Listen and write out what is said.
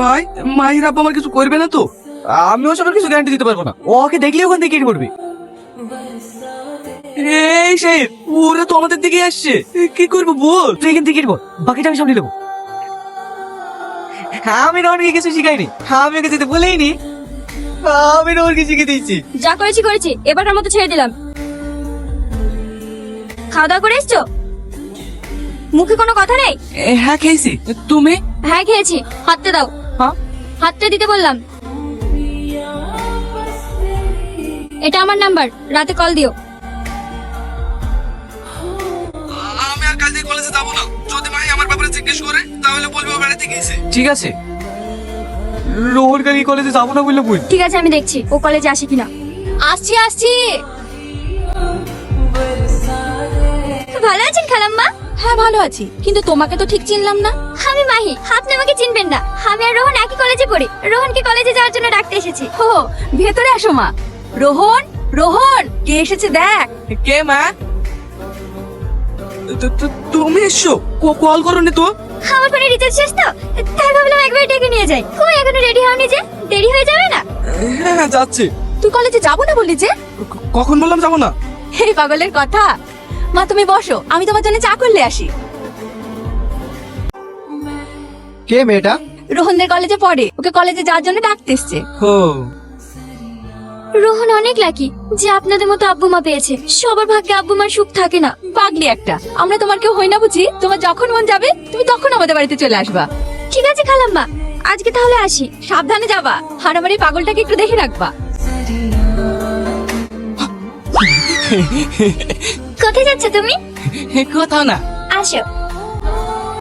ভাই মাহির আব্বা আমার কিছু করবে না তো? আমি ওসবের কিছু গ্যারান্টি দিতে পারবো না। ওকে দেখলে ওখান থেকে কেটে পড়বে। এই সাহেব, ওরা তো আমাদের দিকে আসছে, কি করবো বল? তুই এখান থেকে কেটে পড়, বাকিটা আমি সামনে নেবো। আমি রনকে কিছু শিখাইনি, আমি ওকে যেতে বলেইনি, আমি রনকে শিখে দিয়েছি। যা করেছি করেছি, এবারের মতো ছেড়ে দিলাম। খাওয়া দাওয়া করে এসছো? মুখে কোনো কথা নেই? হ্যাঁ খেয়েছি, তুমি? হ্যাঁ খেয়েছি। হাতটা দাও। হ্যাঁ, হাতটা দিতে বললাম। এটা আমার নাম্বার, রাতে কল দিও। আমি আর কাল থেকে কলেজে যাবো না। যদি মাহি আমার ব্যাপারে জিজ্ঞেস করে তাহলে বলবো ও বেড়াতে গিয়েছে। ঠিক আছে, রোহন কাল কলেজে যাবো না বললে বল। ঠিক আছে, আমি দেখছি ও কলেজে আসে কিনা। আসছি আসছি। ভালো আছেন খালাম্মা? হ্যাঁ ভালো আছি, কিন্তু তোমাকে তো ঠিক চিনলাম না। আমি মাহি, আপনি আমাকে চিনবেন না। আমি আর রোহন একই কলেজে পড়ি। রোহনকে কলেজে যাওয়ার জন্য ডাকতে এসেছি। ও ভেতরে আসো মা। রোহন, রোহন কে এসেছে দেখ। কে মা? তুমি এসছো? কল করোনি তো? আমার ফোনে রিচার্জ শেষ তো, তাই ভাবলাম একবার ডেকে নিয়ে যাই। কই এখনো রেডি হওনি যে? দেরি হয়ে যাবে না? হ্যাঁ হ্যাঁ যাচ্ছে। তুই কলেজে যাবো না বললি যে? কখন বললাম যাবো না? এই পাগলের কথা। মা তুমি বসো, আমি তোমার জন্য চা করলে আসি। কে মেয়েটা? রোহনদের কলেজে পড়ে, ওকে কলেজে যাওয়ার জন্য ডাকতে এসছে। ও রোহন অনেক লাকি যে আপনাদের মতো আব্বু মা পেয়েছে। সবার ভাগ্যে আব্বু মার সুখ থাকে না। পাগলি একটা, আমরা তোমার কেউ হই না বুঝি? তোমার যখন মন যাবে তুমি তখন আমাদের বাড়িতে চলে আসবা। ঠিক আছে খালাম্মা, আজকে তাহলে আসি। সাবধানে যাবা, আর আমার এই পাগলটাকে একটু দেখে রাখবা। কোথায় যাচ্ছ তুমি? কোথাও না। আসো।